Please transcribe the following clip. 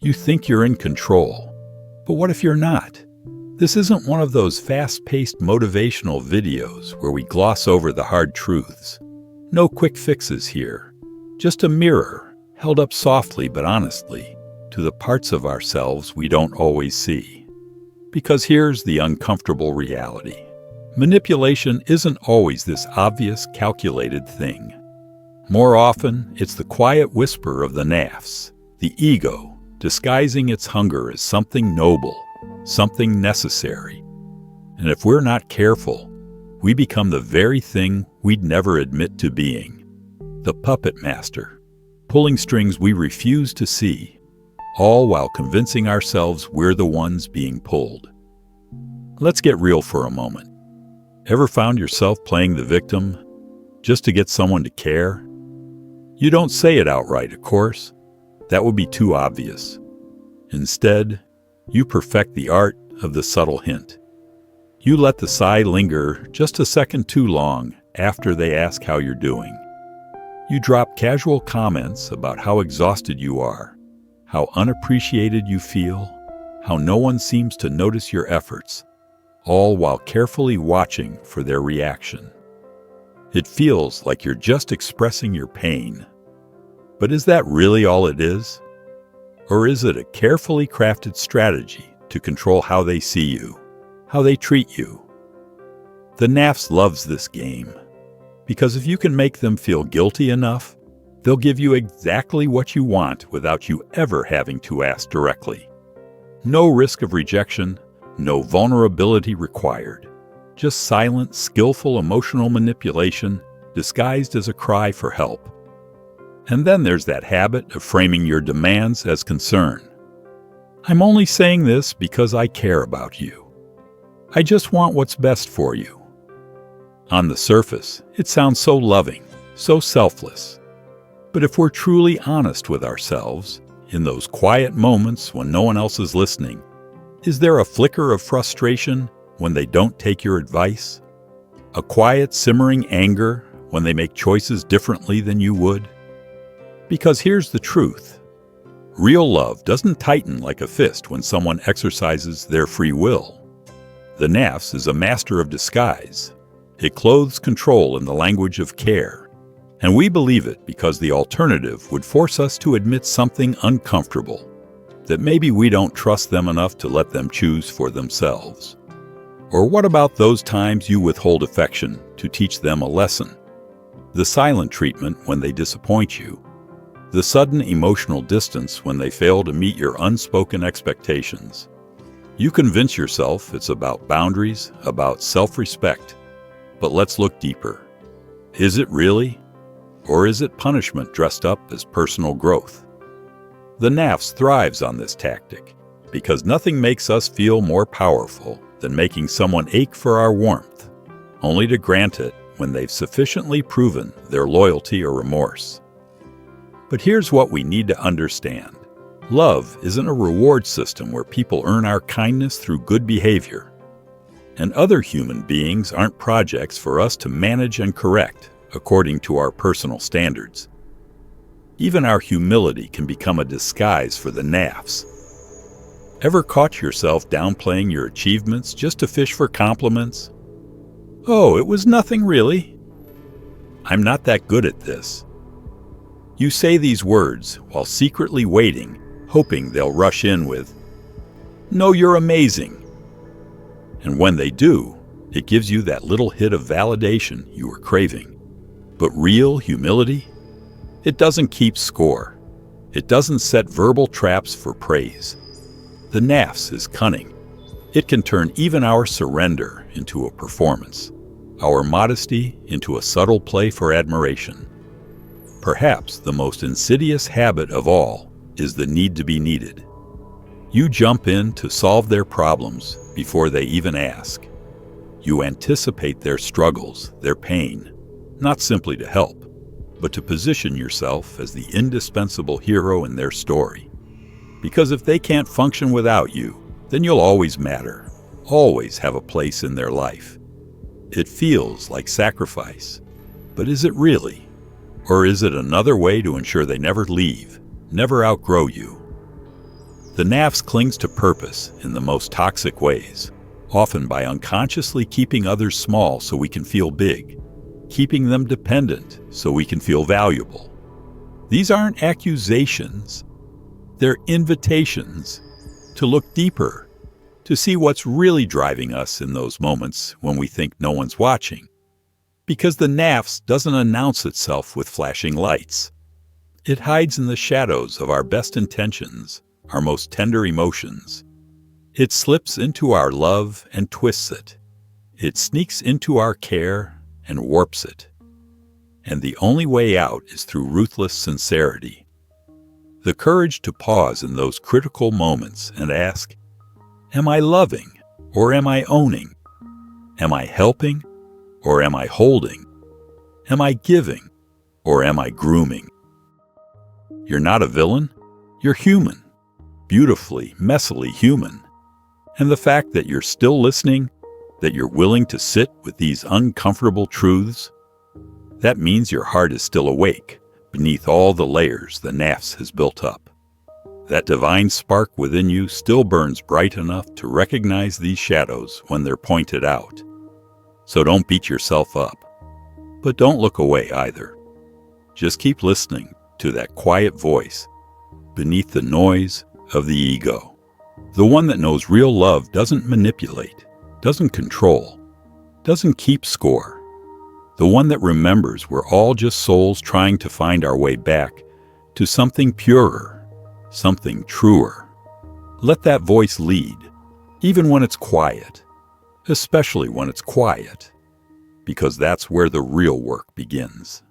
You think you're in control. But what if you're not? This isn't one of those fast-paced motivational videos where we gloss over the hard truths. No quick fixes here. Just a mirror, held up softly but honestly, to the parts of ourselves we don't always see. Because here's the uncomfortable reality. Manipulation isn't always this obvious, calculated thing. More often, it's the quiet whisper of the Nafs, the ego, disguising its hunger as something noble, something necessary. And if we're not careful, we become the very thing we'd never admit to being. The puppet master, pulling strings we refuse to see, all while convincing ourselves we're the ones being pulled. Let's get real for a moment. Ever found yourself playing the victim just to get someone to care? You don't say it outright, of course. That would be too obvious. Instead, you perfect the art of the subtle hint. You let the sigh linger just a second too long after they ask how you're doing. You drop casual comments about how exhausted you are, how unappreciated you feel, how no one seems to notice your efforts, all while carefully watching for their reaction. It feels like you're just expressing your pain. But is that really all it is? Or is it a carefully crafted strategy to control how they see you, how they treat you? The Nafs loves this game, because if you can make them feel guilty enough, they'll give you exactly what you want without you ever having to ask directly. No risk of rejection, no vulnerability required. Just silent, skillful emotional manipulation disguised as a cry for help. And then there's that habit of framing your demands as concern. I'm only saying this because I care about you. I just want what's best for you. On the surface, it sounds so loving, so selfless. But if we're truly honest with ourselves, in those quiet moments when no one else is listening, is there a flicker of frustration when they don't take your advice? A quiet, simmering anger when they make choices differently than you would? Because here's the truth. Real love doesn't tighten like a fist when someone exercises their free will. The Nafs is a master of disguise. It clothes control in the language of care. And we believe it because the alternative would force us to admit something uncomfortable, that maybe we don't trust them enough to let them choose for themselves. Or what about those times you withhold affection to teach them a lesson? The silent treatment when they disappoint you. The sudden emotional distance when they fail to meet your unspoken expectations. You convince yourself it's about boundaries, about self-respect. But let's look deeper. Is it really? Or is it punishment dressed up as personal growth? The Nafs thrives on this tactic because nothing makes us feel more powerful than making someone ache for our warmth, only to grant it when they've sufficiently proven their loyalty or remorse. But here's what we need to understand. Love isn't a reward system where people earn our kindness through good behavior. And other human beings aren't projects for us to manage and correct according to our personal standards. Even our humility can become a disguise for the Nafs. Ever caught yourself downplaying your achievements just to fish for compliments? Oh, it was nothing really. I'm not that good at this. You say these words while secretly waiting, hoping they'll rush in with, "No, you're amazing." And when they do, it gives you that little hit of validation you were craving. But real humility? It doesn't keep score. It doesn't set verbal traps for praise. The Nafs is cunning. It can turn even our surrender into a performance, our modesty into a subtle play for admiration. Perhaps the most insidious habit of all is the need to be needed. You jump in to solve their problems before they even ask. You anticipate their struggles, their pain, not simply to help, but to position yourself as the indispensable hero in their story. Because if they can't function without you, then you'll always matter, always have a place in their life. It feels like sacrifice, but is it really? Or is it another way to ensure they never leave, never outgrow you? The Nafs clings to purpose in the most toxic ways, often by unconsciously keeping others small so we can feel big, keeping them dependent so we can feel valuable. These aren't accusations, they're invitations to look deeper, to see what's really driving us in those moments when we think no one's watching. Because the Nafs doesn't announce itself with flashing lights. It hides in the shadows of our best intentions, our most tender emotions. It slips into our love and twists it. It sneaks into our care and warps it. And the only way out is through ruthless sincerity. The courage to pause in those critical moments and ask, am I loving or am I owning? Am I helping or am I holding? Am I giving or am I grooming? You're not a villain, you're human, beautifully, messily human. And the fact that you're still listening, that you're willing to sit with these uncomfortable truths, that means your heart is still awake beneath all the layers the Nafs has built up. That divine spark within you still burns bright enough to recognize these shadows when they're pointed out. So don't beat yourself up. But don't look away either. Just keep listening to that quiet voice beneath the noise of the ego. The one that knows real love doesn't manipulate, doesn't control, doesn't keep score. The one that remembers we're all just souls trying to find our way back to something purer, something truer. Let that voice lead, even when it's quiet, especially when it's quiet, because that's where the real work begins.